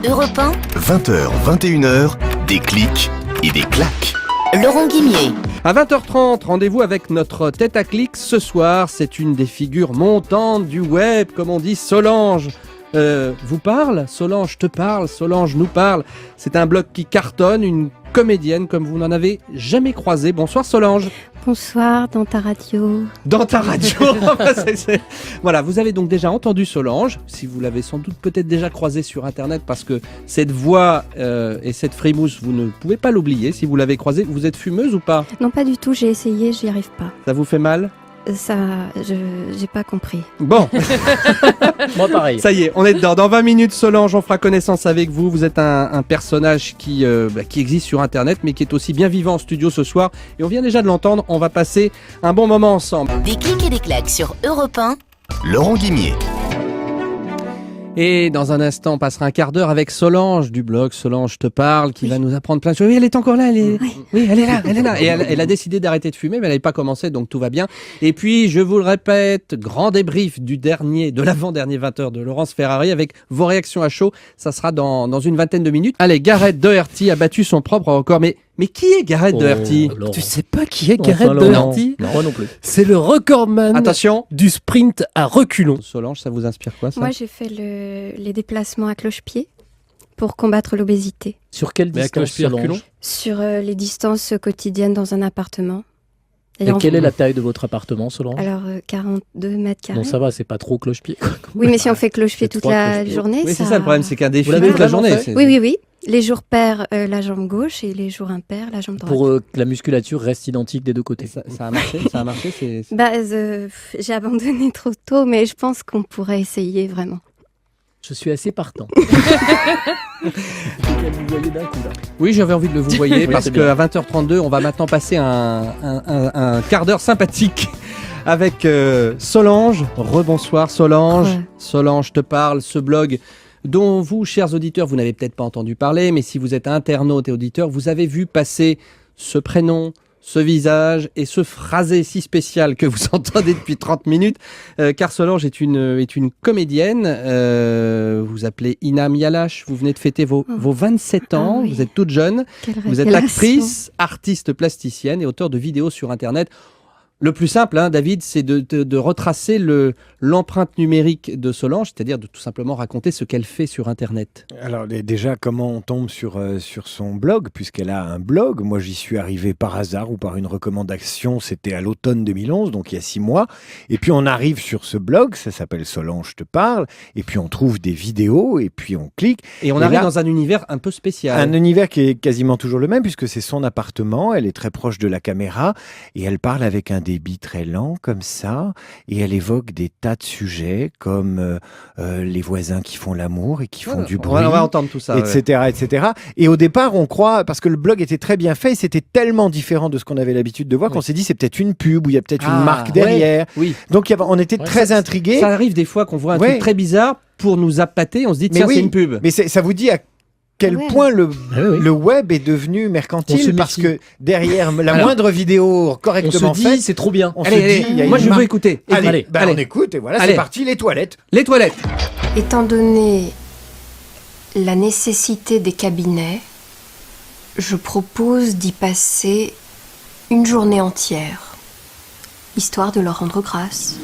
Europe 1, 20h, 21h, des clics et des claques. Laurent Guimier. À 20h30, rendez-vous avec notre tête à clic. Ce soir, c'est une des figures montantes du web, comme on dit, Solange. Vous parle, Solange te parle, Solange nous parle. C'est un blog qui cartonne, une comédienne comme vous n'en avez jamais croisé. Bonsoir Solange. Bonsoir, dans ta radio. Dans ta radio. Voilà, vous avez donc déjà entendu Solange, si vous l'avez sans doute peut-être déjà croisée sur internet, parce que cette voix et cette frimousse, vous ne pouvez pas l'oublier. Si vous l'avez croisée, vous êtes fumeuse ou pas? Non, pas du tout, j'ai essayé, j'y arrive pas. Ça vous fait mal? Ça, j'ai pas compris. Bon. Moi pareil. Ça y est, on est dedans. Dans 20 minutes, Solange, on fera connaissance avec vous. Vous êtes un personnage qui existe sur Internet, mais qui est aussi bien vivant en studio ce soir. Et on vient déjà de l'entendre, on va passer un bon moment ensemble. Des clics et des claques sur Europe 1. Laurent Guimier. Et dans un instant, on passera un quart d'heure avec Solange du blog Solange te parle, qui va nous apprendre plein de choses. Oui, elle est encore là, oui, elle est là. Et elle a décidé d'arrêter de fumer, mais elle n'avait pas commencé, donc tout va bien. Et puis, je vous le répète, grand débrief de l'avant-dernier 20h de Laurence Ferrari avec vos réactions à chaud. Ça sera dans une vingtaine de minutes. Allez, Gareth Doherty a battu son propre record, mais qui est Gareth Doherty? Laurent. Tu sais pas qui est Gareth Laurent. Doherty? Non, moi non plus. C'est le recordman Attention. du sprint à reculons. Solange, ça vous inspire quoi, ça? Moi, j'ai fait les déplacements à cloche-pied pour combattre l'obésité. Sur quelle Mais à distance cloche-pied, Solange reculons Sur les distances quotidiennes dans un appartement. Et quelle est la taille de votre appartement, Solange? Alors, 42 mètres carrés. Bon, ça va, c'est pas trop cloche-pied. Oui, mais si on fait cloche-pied C'est toute 3 la cloche-pieds. journée, Oui, ça... c'est ça le problème, c'est qu'un défi Vous l'avez toute la vraiment journée. fait? Oui. Les jours pairs, la jambe gauche, et les jours impairs, la jambe droite. Pour que la musculature reste identique des deux côtés. Ça a marché, c'est... J'ai abandonné trop tôt, mais je pense qu'on pourrait essayer vraiment. Je suis assez partant. Vous voyez d'un coup là. Oui, j'avais envie de le vous voyez, Oui, parce c'est bien. qu'à 20h32, on va maintenant passer un quart d'heure sympathique avec Solange. Rebonsoir Solange. Ouais. Solange te parle, ce blog dont vous, chers auditeurs, vous n'avez peut-être pas entendu parler, mais si vous êtes internaute et auditeur, vous avez vu passer ce prénom, ce visage et ce phrasé si spécial que vous entendez depuis 30 minutes, car Solange est une comédienne. Vous appelez Ina Mialache, vous venez de fêter vos 27 ans, Ah oui. vous êtes toute jeune, Quelle vous êtes révélation. actrice, artiste plasticienne et auteur de vidéos sur Internet. Le plus simple, David, c'est de retracer l'empreinte numérique de Solange, c'est-à-dire de tout simplement raconter ce qu'elle fait sur Internet. Alors déjà, comment on tombe sur son blog, puisqu'elle a un blog. Moi, j'y suis arrivé par hasard ou par une recommandation. C'était à l'automne 2011, donc il y a 6 mois. Et puis on arrive sur ce blog, ça s'appelle Solange te parle. Et puis on trouve des vidéos, et puis on clique. Et on Et arrive là, dans un univers un peu spécial. Un univers qui est quasiment toujours le même, puisque c'est son appartement. Elle est très proche de la caméra, et elle parle avec un débit très lent, comme ça. Et elle évoque des tas de sujets, comme les voisins qui font l'amour et qui font du bruit. On va entendre tout ça. Etc. Et au départ, on croit, parce que le blog était très bien fait, et c'était tellement différent de ce qu'on avait l'habitude de voir, Oui. qu'on s'est dit c'est peut-être une pub, ou il y a peut-être Ah, une marque derrière. Oui. Donc on était Ouais, très intrigués. Ça arrive des fois qu'on voit un Ouais. truc très bizarre pour nous appâter. On se dit, Mais tiens, oui. c'est une pub. Mais ça vous dit à quel Ouais. point le oui. web est devenu On se mercantile, parce méfie. que derrière la Alors, moindre vidéo On correctement se faite, dit, c'est trop bien. on Allez, se dit, il y a moi une je veux marque. écouter. Allez, Allez, bah, allez. on écoute, et voilà, Allez. c'est parti, les toilettes. Les toilettes. Étant donné la nécessité des cabinets, je propose d'y passer une journée entière, histoire de leur rendre grâce.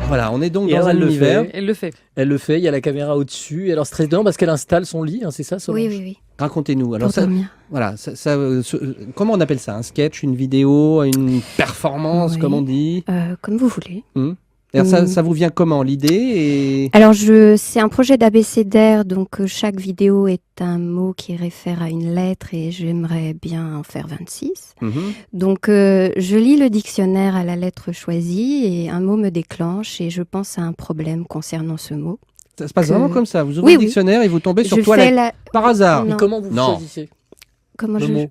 Voilà, on est donc Et dans alors, un elle le univers. fait. Elle le fait. Elle le fait, il y a la caméra au-dessus. Et alors, c'est très étonnant parce qu'elle installe son lit, c'est ça, Solange? Oui. Racontez-nous. Alors Pour ça, dormir. voilà, comment on appelle ça? Un sketch, une vidéo, une performance, Oui. comme on dit. Comme vous voulez. Alors ça vous vient comment l'idée et... Alors, c'est un projet d'abécédaire, donc chaque vidéo est un mot qui réfère à une lettre et j'aimerais bien en faire 26. Mhm. Donc, je lis le dictionnaire à la lettre choisie et un mot me déclenche et je pense à un problème concernant ce mot. Ça se passe Que- vraiment comme ça. Vous ouvrez Oui, le dictionnaire et vous tombez sur je toilette fais la... par hasard. Non. Et comment vous Non. choisissez Comment le mot?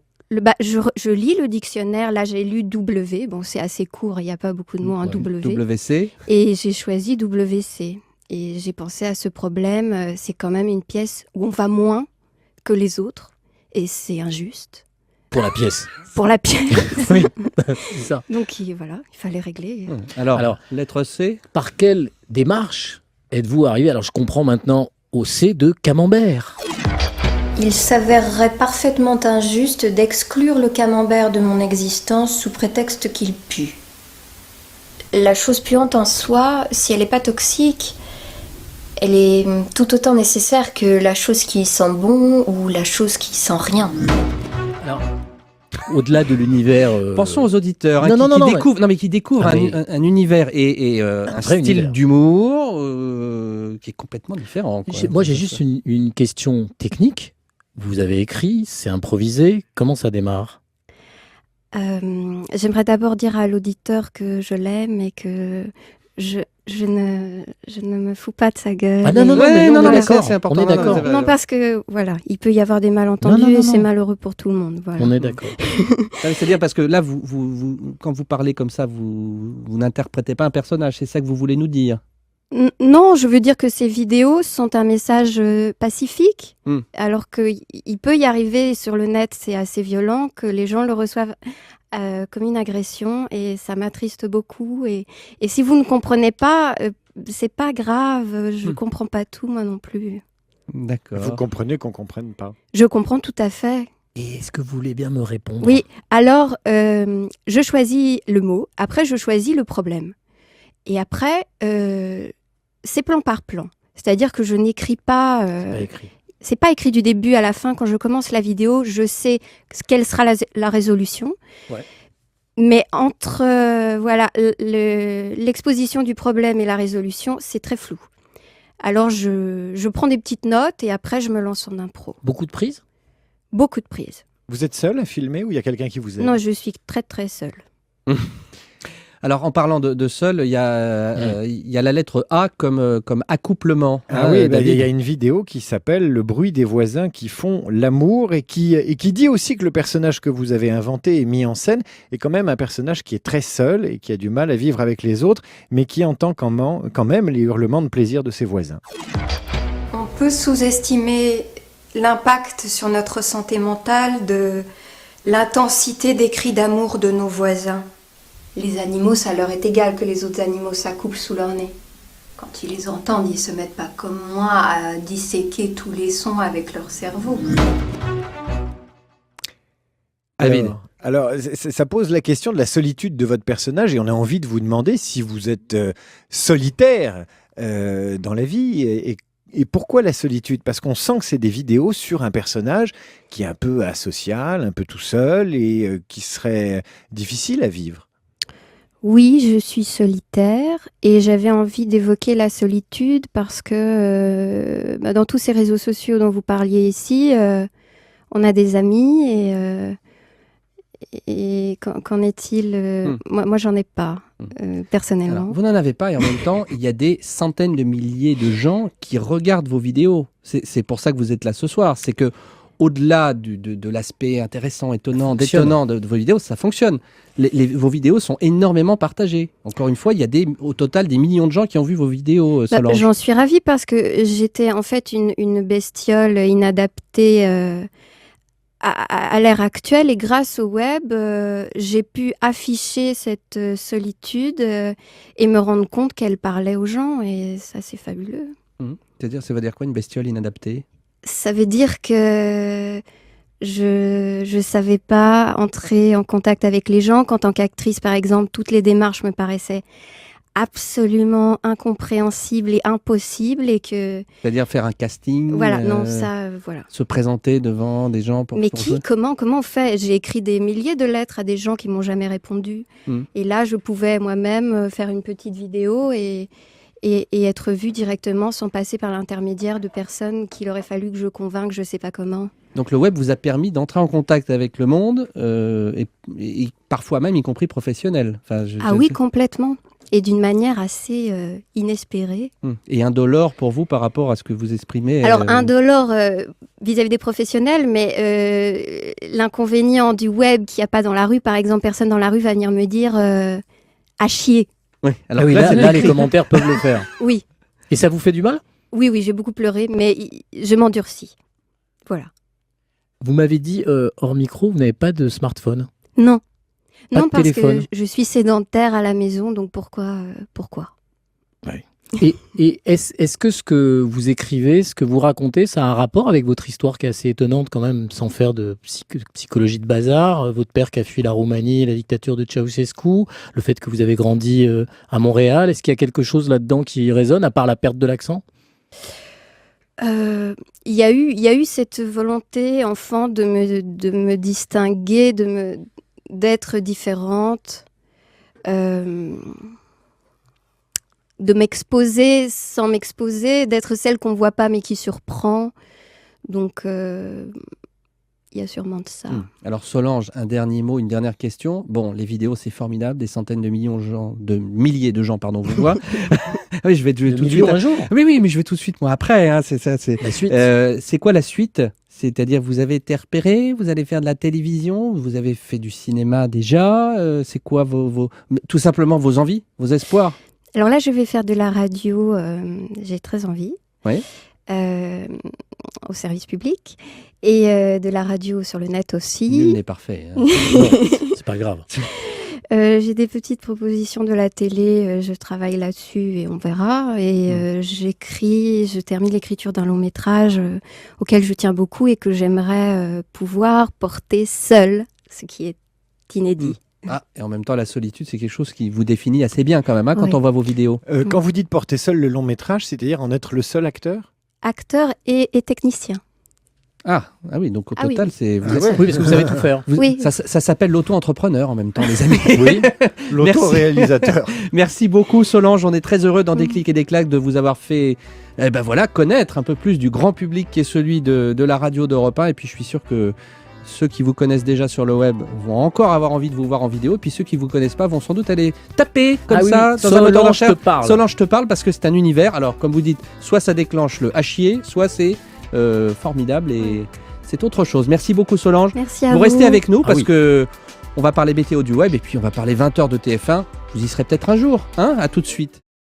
je lis le dictionnaire, là j'ai lu W, bon c'est assez court, il n'y a pas beaucoup de mots en Ouais. W, WC. et j'ai choisi WC. Et j'ai pensé à ce problème, c'est quand même une pièce où on va moins que les autres, et c'est injuste. Pour la pièce. Pour la pièce. Oui, c'est ça. Donc voilà, il fallait régler. Alors, Alors, lettre C. Par quelle démarche êtes-vous arrivé? Alors, je comprends maintenant au C de camembert. Il s'avérerait parfaitement injuste d'exclure le camembert de mon existence sous prétexte qu'il pue. La chose puante en soi, si elle n'est pas toxique, elle est tout autant nécessaire que la chose qui sent bon ou la chose qui sent rien. Alors, au-delà de l'univers... Pensons aux auditeurs qui découvrent un univers et un vrai style univers. d'humour qui est complètement différent. Quoi. Moi, j'ai juste une question technique. Vous avez écrit, c'est improvisé. Comment ça démarre ? J'aimerais d'abord dire à l'auditeur que je l'aime et que je ne me fous pas de sa gueule. Ah non, non, non, Ouais, mais non, on est mais d'accord. c'est important. On est d'accord. c'est vrai. Non, parce que voilà, il peut y avoir des malentendus Non, non, non, et c'est non. malheureux pour tout le monde. Voilà. On est d'accord. C'est-à-dire parce que là, quand vous parlez comme ça, vous n'interprétez pas un personnage. C'est ça que vous voulez nous dire. Non, je veux dire que ces vidéos sont un message pacifique, alors qu'il peut y arriver sur le net, c'est assez violent, que les gens le reçoivent comme une agression et ça m'attriste beaucoup. Et si vous ne comprenez pas, c'est pas grave, je comprends pas tout moi non plus. D'accord. Vous comprenez qu'on ne comprenne pas. Je comprends tout à fait. Et est-ce que vous voulez bien me répondre ? Oui, alors je choisis le mot, après je choisis le problème. Et après, c'est plan par plan. C'est-à-dire que je n'écris pas... C'est pas écrit. C'est pas écrit du début à la fin. Quand je commence la vidéo, je sais quelle sera la résolution. Ouais. Mais entre l'exposition du problème et la résolution, c'est très flou. Alors je prends des petites notes et après je me lance en impro. Beaucoup de prises ? Beaucoup de prises. Vous êtes seul à filmer ou il y a quelqu'un qui vous aide ? Non, je suis très très seule. Alors, en parlant de seul, il y a la lettre A comme accouplement. Ah oui, il y a une vidéo qui s'appelle « Le bruit des voisins qui font l'amour » et qui dit aussi que le personnage que vous avez inventé et mis en scène est quand même un personnage qui est très seul et qui a du mal à vivre avec les autres, mais qui entend quand même les hurlements de plaisir de ses voisins. On peut sous-estimer l'impact sur notre santé mentale de l'intensité des cris d'amour de nos voisins. Les animaux, ça leur est égal que les autres animaux s'accouplent sous leur nez. Quand ils les entendent, ils se mettent pas comme moi à disséquer tous les sons avec leur cerveau. Alors, ça pose la question de la solitude de votre personnage et on a envie de vous demander si vous êtes solitaire dans la vie et pourquoi la solitude ? Parce qu'on sent que c'est des vidéos sur un personnage qui est un peu asocial, un peu tout seul et qui serait difficile à vivre. Oui, je suis solitaire et j'avais envie d'évoquer la solitude parce que dans tous ces réseaux sociaux dont vous parliez ici, on a des amis et qu'en est-il Moi, j'en ai pas, personnellement. Alors, vous n'en avez pas et en même temps, il y a des centaines de milliers de gens qui regardent vos vidéos. C'est pour ça que vous êtes là ce soir. C'est que au-delà de l'aspect intéressant, étonnant, détonnant de vos vidéos, ça fonctionne. Vos vidéos sont énormément partagées. Encore une fois, il y a au total des millions de gens qui ont vu vos vidéos, Solange. J'en suis ravie parce que j'étais en fait une bestiole inadaptée à l'ère actuelle et grâce au web, j'ai pu afficher cette solitude et me rendre compte qu'elle parlait aux gens et ça, c'est fabuleux. C'est-à-dire, ça veut dire quoi, une bestiole inadaptée ? Ça veut dire que je savais pas entrer en contact avec les gens. Qu'en tant qu'actrice, par exemple, toutes les démarches me paraissaient absolument incompréhensibles et impossibles et que... C'est-à-dire faire un casting Voilà, non, ça, voilà. Se présenter devant des gens pour... Mais comment on fait ? J'ai écrit des milliers de lettres à des gens qui m'ont jamais répondu. Et là, je pouvais moi-même faire une petite vidéo et être vue directement sans passer par l'intermédiaire de personnes qu'il aurait fallu que je convainque, je ne sais pas comment. Donc le web vous a permis d'entrer en contact avec le monde, et parfois même y compris professionnel. Oui, complètement. Et d'une manière assez inespérée. Et indolore pour vous par rapport à ce que vous exprimez. Alors indolore vis-à-vis des professionnels, mais l'inconvénient du web qu'il n'y a pas dans la rue, par exemple, personne dans la rue va venir me dire à chier. Oui, alors là, les commentaires peuvent le faire. Oui. Et ça vous fait du mal ? Oui, j'ai beaucoup pleuré, mais je m'endurcis. Voilà. Vous m'avez dit, hors micro, vous n'avez pas de smartphone ? Non. Pas non, de parce téléphone. que je suis sédentaire à la maison, donc pourquoi Ouais. Et est-ce que ce que vous écrivez, ce que vous racontez, ça a un rapport avec votre histoire qui est assez étonnante quand même, sans faire de psychologie de bazar? Votre père qui a fui la Roumanie, la dictature de Ceausescu, le fait que vous avez grandi à Montréal, est-ce qu'il y a quelque chose là-dedans qui résonne, à part la perte de l'accent? Il y a eu cette volonté, enfant, de me distinguer, d'être différente, de m'exposer sans m'exposer, d'être celle qu'on voit pas mais qui surprend. Donc, il y a sûrement de ça. Alors Solange, un dernier mot, une dernière question. Bon, les vidéos, c'est formidable, des centaines de milliers de gens, vous voient. Oui, je vais tout de suite. Un jour. Oui, mais je vais tout de suite, moi, après. Hein, c'est ça, c'est la suite. C'est quoi la suite? C'est-à-dire, vous avez été repéré, vous allez faire de la télévision, vous avez fait du cinéma déjà. C'est quoi tout simplement vos envies, vos espoirs? Alors là, je vais faire de la radio. J'ai très envie. Oui. Au service public et de la radio sur le net aussi. Nul n'est parfait. Hein. Non, c'est pas grave. J'ai des petites propositions de la télé, je travaille là-dessus et on verra. Et je termine l'écriture d'un long métrage auquel je tiens beaucoup et que j'aimerais pouvoir porter seule, ce qui est inédit. Ah, et en même temps, la solitude, c'est quelque chose qui vous définit assez bien quand même, hein, quand on voit vos vidéos. Quand vous dites porter seul le long métrage, c'est-à-dire en être le seul acteur? Acteur et technicien. Ah oui, donc au total, c'est... Oui, parce que vous savez tout faire. Oui. Ça s'appelle l'auto-entrepreneur en même temps, les amis. Oui, l'auto-réalisateur. Merci beaucoup, Solange. On est très heureux dans Des clics et des claques de vous avoir fait connaître un peu plus du grand public qui est celui de la radio d'Europe 1. Et puis, je suis sûr que ceux qui vous connaissent déjà sur le web vont encore avoir envie de vous voir en vidéo. Et puis, ceux qui ne vous connaissent pas vont sans doute aller taper comme ça dans un moteur de recherche. Solange te parle parce que c'est un univers. Alors, comme vous dites, soit ça déclenche le à chier, soit c'est formidable et c'est autre chose. Merci beaucoup, Solange. Merci à vous. Vous restez avec nous parce que on va parler BTO du web et puis on va parler 20h de TF1. Vous y serez peut-être un jour. Hein, à tout de suite.